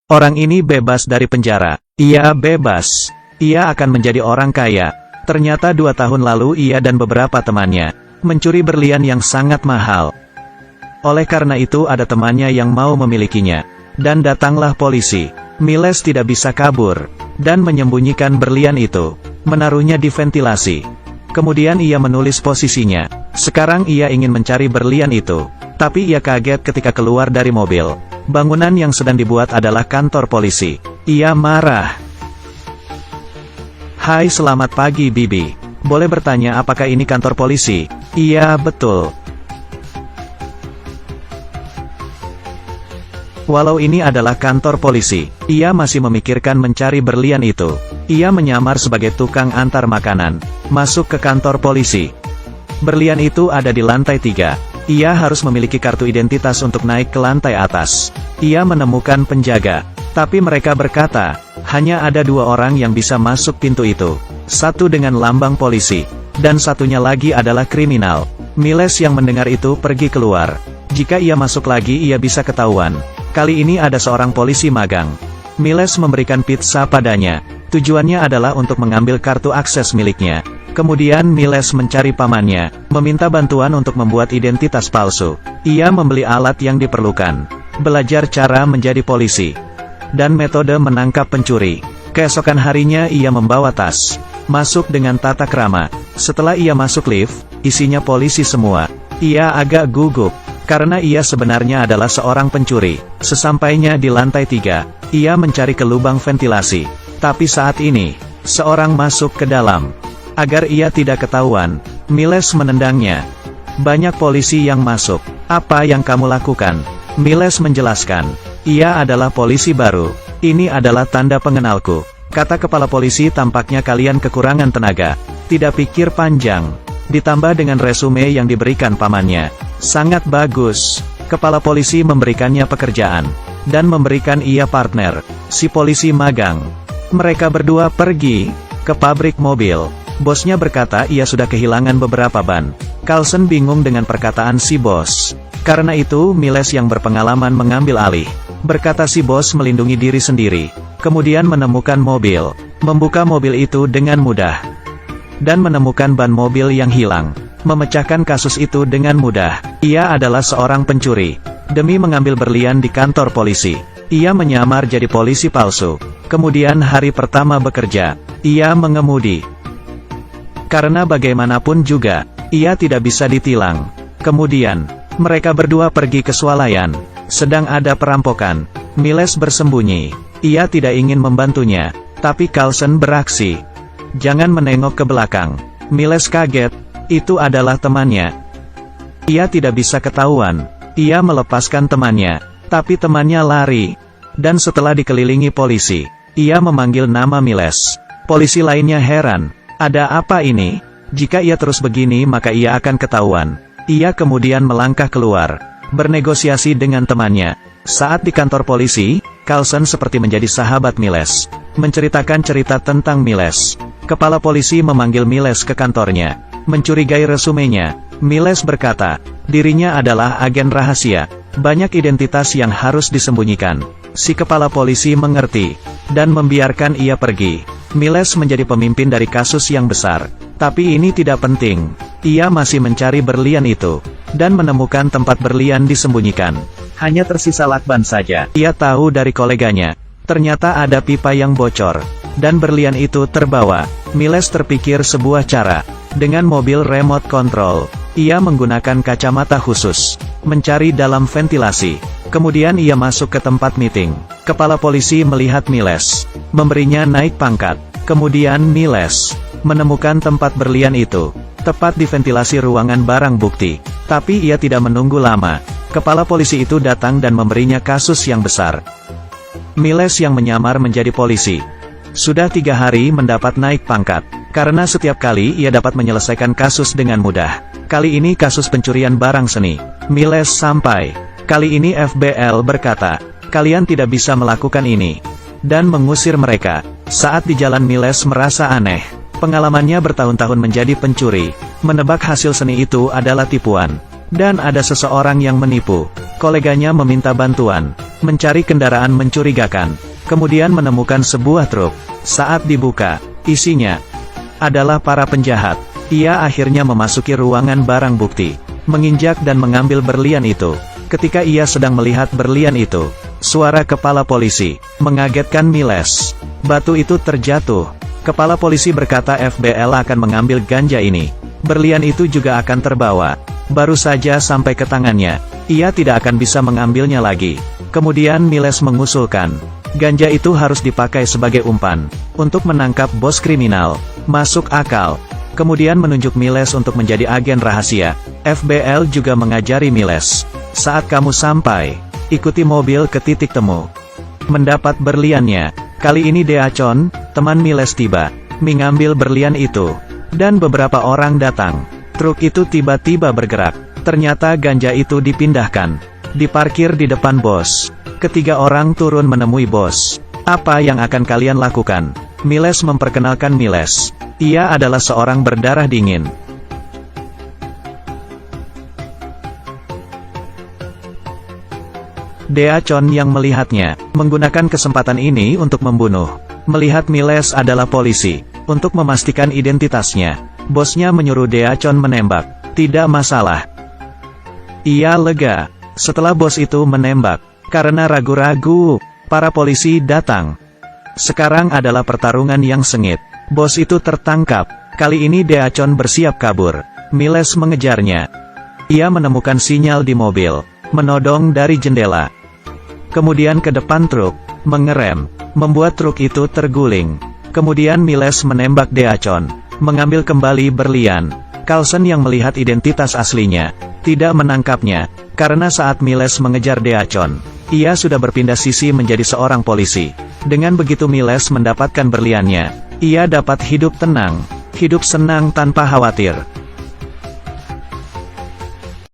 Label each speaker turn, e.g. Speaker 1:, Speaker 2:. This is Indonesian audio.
Speaker 1: Orang ini bebas dari penjara. Ia bebas. Ia akan menjadi orang kaya. Ternyata 2 tahun lalu ia dan beberapa temannya mencuri berlian yang sangat mahal. Oleh karena itu ada temannya yang mau memilikinya. Dan datanglah polisi. Miles tidak bisa kabur. Dan menyembunyikan berlian itu. Menaruhnya di ventilasi. Kemudian ia menulis posisinya. Sekarang ia ingin mencari berlian itu. Tapi ia kaget ketika keluar dari mobil. Bangunan yang sedang dibuat adalah kantor polisi. Ia marah. Hai, selamat pagi Bibi. Boleh bertanya apakah ini kantor polisi? Iya, betul. Walau ini adalah kantor polisi, ia masih memikirkan mencari berlian itu. Ia menyamar sebagai tukang antar makanan. Masuk ke kantor polisi. Berlian itu ada di lantai 3. Ia harus memiliki kartu identitas untuk naik ke lantai atas. Ia menemukan penjaga. Tapi mereka berkata, hanya ada 2 orang yang bisa masuk pintu itu. Satu dengan lambang polisi. Dan satunya lagi adalah kriminal. Miles yang mendengar itu pergi keluar. Jika ia masuk lagi ia bisa ketahuan. Kali ini ada seorang polisi magang. Miles memberikan pizza padanya. Tujuannya adalah untuk mengambil kartu akses miliknya. Kemudian Miles mencari pamannya, meminta bantuan untuk membuat identitas palsu. Ia membeli alat yang diperlukan. Belajar cara menjadi polisi. Dan metode menangkap pencuri. Keesokan harinya ia membawa tas. Masuk dengan tata krama. Setelah ia masuk lift, isinya polisi semua. Ia agak gugup. Karena ia sebenarnya adalah seorang pencuri. Sesampainya di lantai 3, ia mencari ke lubang ventilasi. Tapi saat ini, seorang masuk ke dalam. Agar ia tidak ketahuan, Miles menendangnya. Banyak polisi yang masuk. Apa yang kamu lakukan? Miles menjelaskan. Ia adalah polisi baru. Ini adalah tanda pengenalku. Kata kepala polisi, tampaknya kalian kekurangan tenaga. Tidak pikir panjang. Ditambah dengan resume yang diberikan pamannya. Sangat bagus. Kepala polisi memberikannya pekerjaan. Dan memberikan ia partner, si polisi magang. Mereka berdua pergi ke pabrik mobil. Bosnya berkata ia sudah kehilangan beberapa ban. Carlson bingung dengan perkataan si bos. Karena itu Miles yang berpengalaman mengambil alih. Berkata si bos melindungi diri sendiri. Kemudian menemukan mobil. Membuka mobil itu dengan mudah. Dan menemukan ban mobil yang hilang. Memecahkan kasus itu dengan mudah. Ia adalah seorang pencuri. Demi mengambil berlian di kantor polisi, ia menyamar jadi polisi palsu. Kemudian hari pertama bekerja, ia mengemudi. Karena bagaimanapun juga, ia tidak bisa ditilang. Kemudian, mereka berdua pergi ke swalayan. Sedang ada perampokan. Miles bersembunyi. Ia tidak ingin membantunya. Tapi Carlson beraksi. Jangan menengok ke belakang. Miles kaget. Itu adalah temannya. Ia tidak bisa ketahuan. Ia melepaskan temannya. Tapi temannya lari. Dan setelah dikelilingi polisi, ia memanggil nama Miles. Polisi lainnya heran. Ada apa ini? Jika ia terus begini maka ia akan ketahuan. Ia kemudian melangkah keluar. Bernegosiasi dengan temannya. Saat di kantor polisi, Carlson seperti menjadi sahabat Miles. Menceritakan cerita tentang Miles. Kepala polisi memanggil Miles ke kantornya. Mencurigai resumenya. Miles berkata, dirinya adalah agen rahasia. Banyak identitas yang harus disembunyikan. Si kepala polisi mengerti. Dan membiarkan ia pergi. Miles menjadi pemimpin dari kasus yang besar. Tapi ini tidak penting. Ia masih mencari berlian itu. Dan menemukan tempat berlian disembunyikan. Hanya tersisa lakban saja. Ia tahu dari koleganya. Ternyata ada pipa yang bocor. Dan berlian itu terbawa. Miles terpikir sebuah cara. Dengan mobil remote control. Ia menggunakan kacamata khusus. Mencari dalam ventilasi. Kemudian ia masuk ke tempat meeting. Kepala polisi melihat Miles. Memberinya naik pangkat. Kemudian Miles menemukan tempat berlian itu. Tepat di ventilasi ruangan barang bukti. Tapi ia tidak menunggu lama. Kepala polisi itu datang dan memberinya kasus yang besar. Miles yang menyamar menjadi polisi. Sudah 3 hari mendapat naik pangkat. Karena setiap kali ia dapat menyelesaikan kasus dengan mudah. Kali ini kasus pencurian barang seni. Miles sampai. Kali ini FBL berkata, kalian tidak bisa melakukan ini. Dan mengusir mereka. Saat di jalan Miles merasa aneh. Pengalamannya bertahun-tahun menjadi pencuri. Menebak hasil seni itu adalah tipuan. Dan ada seseorang yang menipu. Koleganya meminta bantuan. mencari kendaraan mencurigakan, kemudian menemukan sebuah truk. Saat dibuka, isinya adalah para penjahat. Ia akhirnya memasuki ruangan barang bukti, menginjak dan mengambil berlian itu. Ketika ia sedang melihat berlian itu, suara kepala polisi mengagetkan Miles. Batu itu terjatuh. Kepala polisi berkata FBL akan mengambil ganja ini. Berlian itu juga akan terbawa. Baru saja sampai ke tangannya, ia tidak akan bisa mengambilnya lagi. Kemudian Miles mengusulkan, ganja itu harus dipakai sebagai umpan untuk menangkap bos kriminal. Masuk akal. Kemudian menunjuk Miles untuk menjadi agen rahasia. FBL juga mengajari Miles, saat kamu sampai, ikuti mobil ke titik temu. Mendapat berliannya. Kali ini Deachon, teman Miles tiba, mengambil berlian itu. Dan beberapa orang datang. Truk itu tiba-tiba bergerak. Ternyata ganja itu dipindahkan. Diparkir di depan bos. Ketiga orang turun menemui bos. Apa yang akan kalian lakukan? Miles memperkenalkan Miles. Ia adalah seorang berdarah dingin. Deachon yang melihatnya, menggunakan kesempatan ini untuk membunuh. Melihat Miles adalah polisi, untuk memastikan identitasnya, bosnya menyuruh Deachon menembak. Tidak masalah. Ia lega. Setelah bos itu menembak, karena ragu-ragu, para polisi datang. Sekarang adalah pertarungan yang sengit. Bos itu tertangkap. Kali ini Deachon bersiap kabur. Miles mengejarnya. Ia menemukan sinyal di mobil, menodong dari jendela. Kemudian ke depan truk, mengerem, membuat truk itu terguling. Kemudian Miles menembak Deachon, mengambil kembali berlian. Carlson yang melihat identitas aslinya, tidak menangkapnya, karena saat Miles mengejar Deachon, ia sudah berpindah sisi menjadi seorang polisi. Dengan begitu Miles mendapatkan berliannya, ia dapat hidup tenang, hidup senang tanpa khawatir.